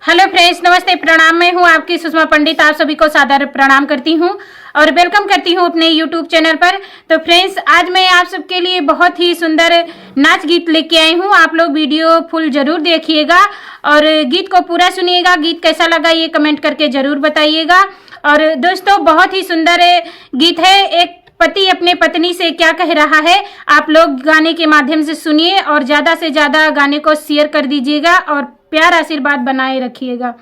Hello friends, नमस्ते, प्रणाम। मैं हूं आपकी सुषमा पंडित। आप सभी को सादर प्रणाम करती हूं और वेलकम करती हूं अपने यूट्यूब चैनल पर। तो फ्रेंड्स, आज मैं आप सबके लिए बहुत ही सुंदर नाच गीत लेके आई हूं। आप लोग वीडियो फुल जरूर देखिएगा और गीत को पूरा सुनिएगा। गीत कैसा लगा ये कमेंट करके जरूर बताइएगा। और दोस्तों, बहुत ही सुंदर गीत है। एक पति अपने पत्नी से क्या कह रहा है, आप लोग गाने के माध्यम से सुनिए और ज़्यादा से ज़्यादा गाने को शेयर कर दीजिएगा और प्यार आशीर्वाद बनाए रखिएगा।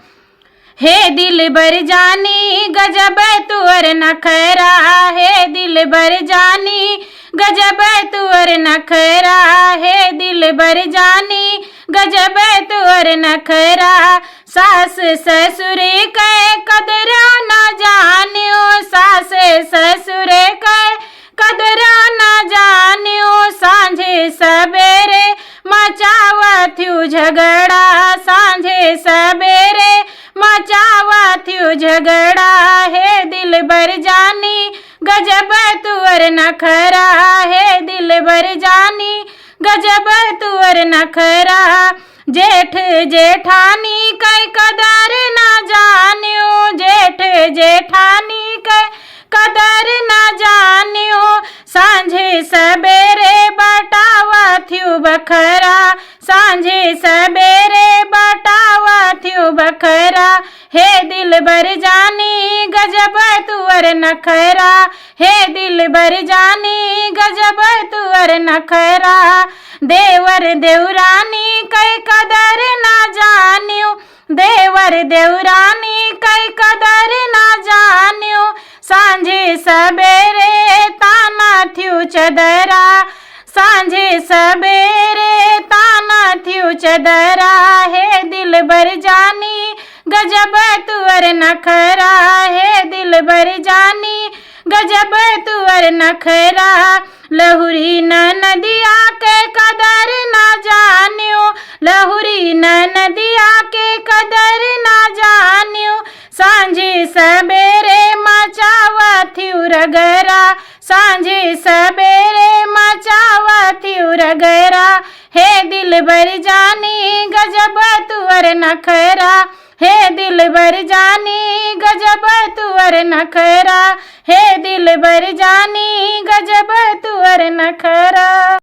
हे दिल बर जानी गजब तुअर नखरा, हे दिल बर जानी गजब तुअर नखरा, हे दिल बर जानी गजब तुअर नखरा। सास ससुर के कदरा न जानियो, सास ससुर के कदरा न जानियो। सांझे सवेरे मचावा थ्यू झगड़ा, सांझे सवेरे मचावा थ्यू झगड़ा। हे दिल बर जानी गजब तुअर नखरा, हे दिल बर जानी गजब तुअर नखरा। जेठ जेठानी कै कदर न जानियो, जेठ जेठानी कै कदर न जानियो। सांझे सवेरे बटावा थ्यू बखरा, सांझे सवेरे बटावा थ्यू बखरा। हे दिल बर जानी गजब तुअर नखरा, हे दिल बर जानी गजब तुअर नखरा। देवर देवरानी कै कदर न जानियो, देवर देवरानी कै कदर न जानियो। सांझे सवेरे ताना थ्यू चदरा, सांझे सवेरे ताना थ्यू चदरा। हे दिल बर जानी गजब तुअर नखरा, हे दिल बर जानी गजब तुअर नखरा। लहुरी नदिया के कदर न जानियो, लहुरी नदिया के कदर न जानियो। सांझे सवेरे मचावा थ्यू रगरा, सांझे सवेरे मचावा थ्यू रगरा। हे दिल बर जानी गजब तुअर नखरा, हे दिल बर जानी गजब तुअर नखरा, हे दिल बर जानी गजब तुअर नखरा।